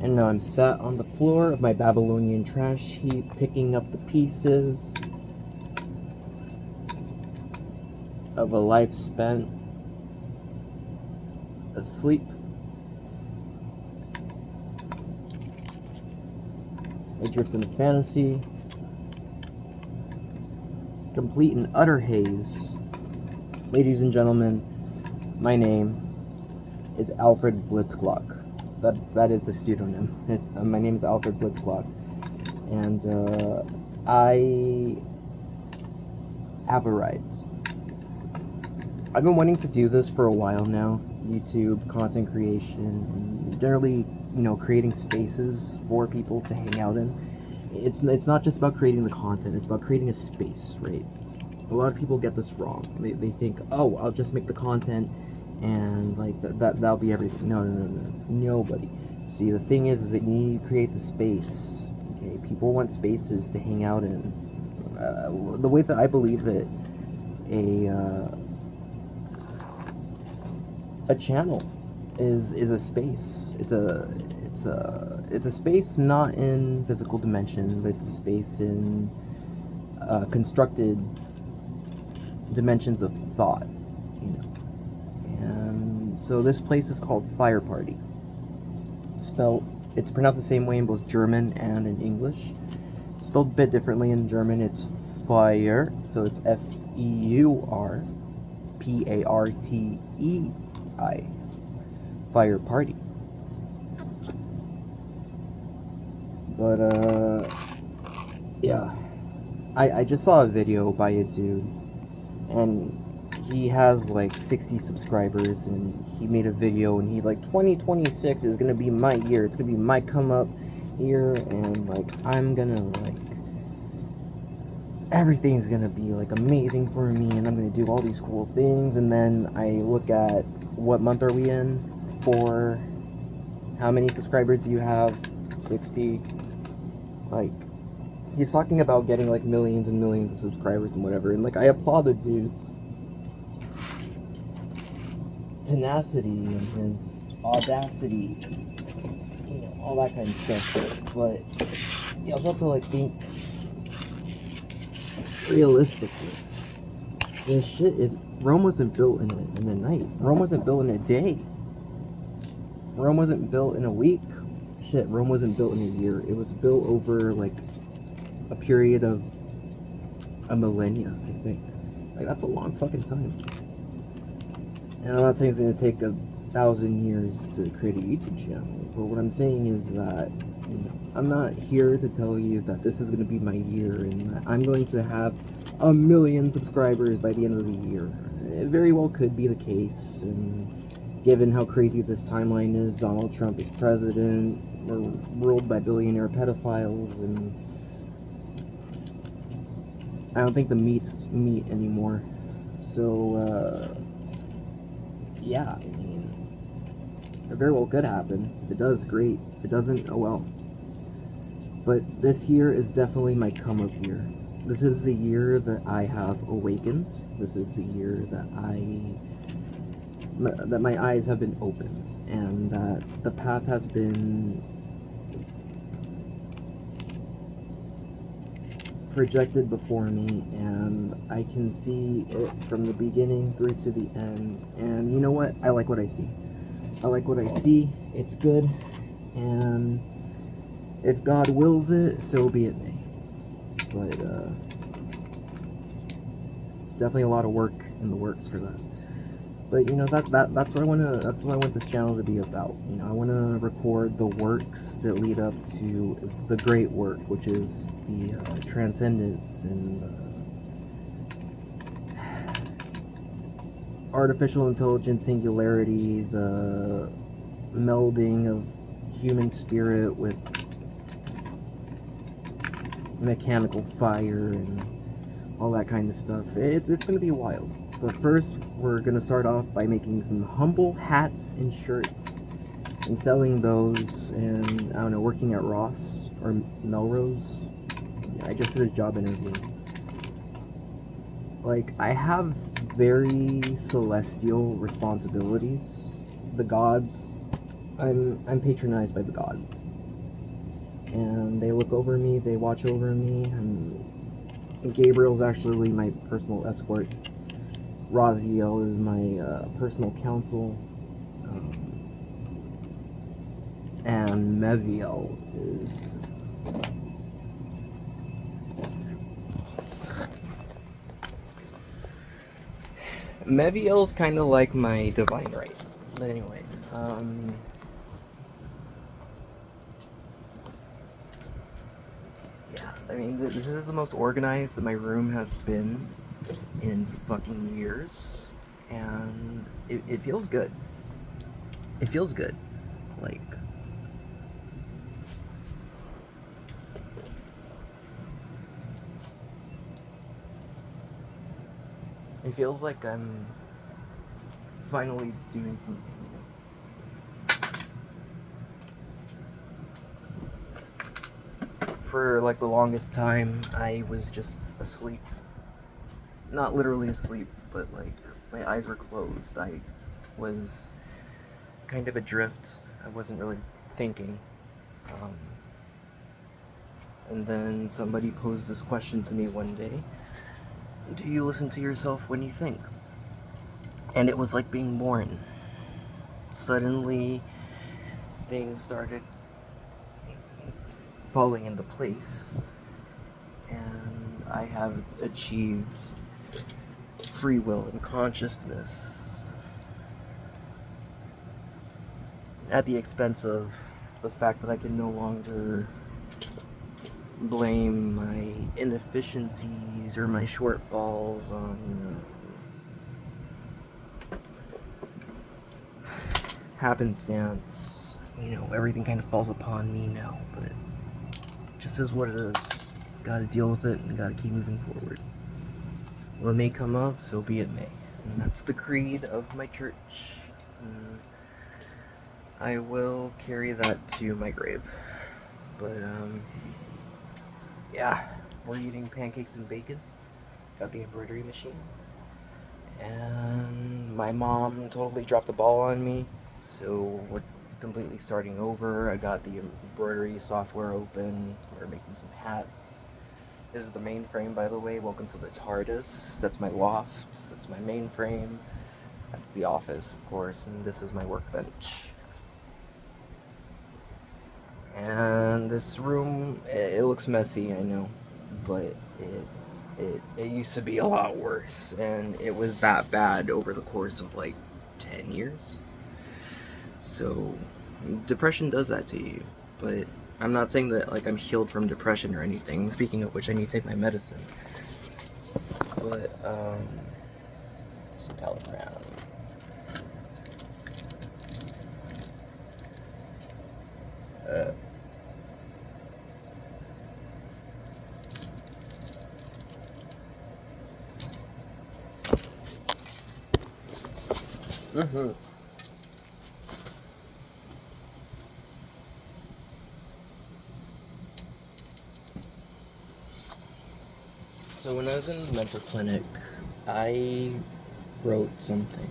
And now I'm sat on the floor of my Babylonian trash heap, picking up the pieces of a life spent asleep. I drift into fantasy, complete and utter haze. Ladies and gentlemen, my name is Alfred Blitzglock. That is the pseudonym. My name is Alfred Blitzglock, and I have a right. I've been wanting to do this for a while now. YouTube, content creation, and generally, creating spaces for people to hang out in. It's not just about creating the content, it's about creating a space, right? A lot of people get this wrong. They think, oh, I'll just make the content and like that'll be everything. No, nobody. See, the thing is that you need to create the space. Okay, people want spaces to hang out in. The way that I believe it, a channel is a space. It's a space not in physical dimension, but it's a space in constructed dimensions of thought. And so this place is called Fire Party. It's pronounced the same way in both German and in English. Spelled a bit differently in German. It's fire, so it's F-E-U-R P-A-R-T-E-I. Fire Party. But yeah, I just saw a video by a dude, and he has like 60 subscribers, and he made a video and he's like, 2026 is gonna be my year, it's gonna be my come up year, and like I'm gonna like everything's gonna be like amazing for me, and I'm gonna do all these cool things. And then I look at what month are we in, for how many subscribers do you have? 60. Like, he's talking about getting like millions and millions of subscribers and whatever, and like I applaud the dude's tenacity and his audacity, all that kind of stuff. But you also have to like think realistically. This shit is, Rome wasn't built in a night. Rome wasn't built in a day. Rome wasn't built in a week. Shit, Rome wasn't built in a year. It was built over like a period of a millennia, I think. Like, that's a long fucking time. And I'm not saying it's gonna take 1,000 years to create a YouTube channel, but what I'm saying is that, I'm not here to tell you that this is gonna be my year and that I'm going to have 1 million subscribers by the end of the year. It very well could be the case, and given how crazy this timeline is, Donald Trump is president, we're ruled by billionaire pedophiles, and I don't think the meat's meat anymore. So, yeah, I mean, it very well could happen. If it does, great. If it doesn't, oh well. But this year is definitely my come-up year. This is the year that I have awakened. This is the year that my eyes have been opened, and that the path has been projected before me, and I can see it from the beginning through to the end. And you know what? I like what I see. I like what I see. It's good, and if God wills it, so be it may. But it's definitely a lot of work in the works for that. But that's what I want this channel to be about. I want to record the works that lead up to the great work, which is the transcendence and artificial intelligence singularity, the melding of human spirit with mechanical fire and all that kind of stuff. It's going to be wild. But first, we're going to start off by making some humble hats and shirts and selling those, and I don't know, working at Ross or Melrose. Yeah, I just did a job interview. Like, I have very celestial responsibilities. The gods I'm patronized by the gods, and they look over me, they watch over me, and Gabriel's actually my personal escort. Raziel is my personal counsel, and Meviel is Meviel's kind of like my divine right. But anyway, yeah, I mean, this is the most organized that my room has been in fucking years, and it feels good. It feels good. Like, it feels like I'm finally doing something. For like the longest time, I was just asleep. Not literally asleep, but like my eyes were closed. I was kind of adrift. I wasn't really thinking. And then somebody posed this question to me one day: do you listen to yourself when you think? And it was like being born. Suddenly, things started falling into place, and I have achieved free will and consciousness at the expense of the fact that I can no longer blame my inefficiencies or my shortfalls on happenstance. You know, everything kind of falls upon me now, but it just is what it is. Gotta deal with it and gotta keep moving forward. What may come of, so be it may. And that's the creed of my church. And I will carry that to my grave. But, yeah, we're eating pancakes and bacon. Got the embroidery machine. And my mom totally dropped the ball on me, so we're completely starting over. I got the embroidery software open. We're making some hats. This is the mainframe, by the way. Welcome to the TARDIS. That's my loft. That's my mainframe. That's the office, of course, and this is my workbench. And this room, it looks messy, I know, but it used to be a lot worse, and it was that bad over the course of like 10 years. So depression does that to you, but I'm not saying that like I'm healed from depression or anything. Speaking of which, I need to take my medicine. But just a telegram. So when I was in the mental clinic, I wrote something.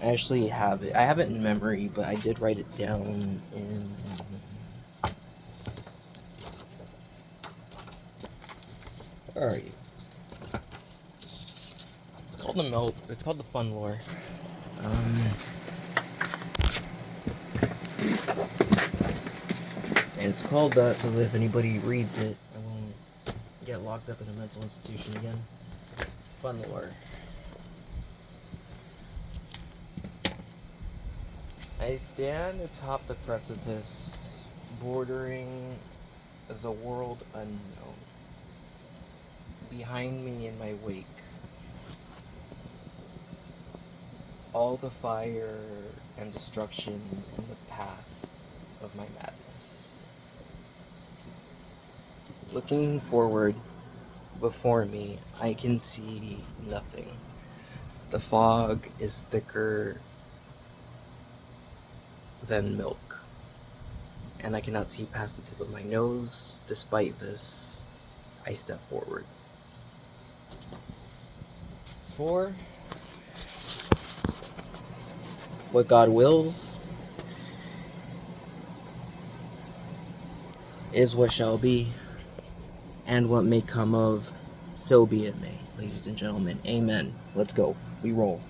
I actually have it. I have it in memory, but I did write it down in... Where are you? It's called It's called the Fun Lore. And it's called that so that if anybody reads it, I won't get locked up in a mental institution again. Fun Lore. I stand atop the precipice, bordering the world unknown. Behind me in my wake, all the fire and destruction in the path of my madness. Looking forward, before me, I can see nothing. The fog is thicker than milk, and I cannot see past the tip of my nose. Despite this, I step forward. For what God wills, is what shall be, and what may come of, so be it may. Ladies and gentlemen, amen. Let's go. We roll.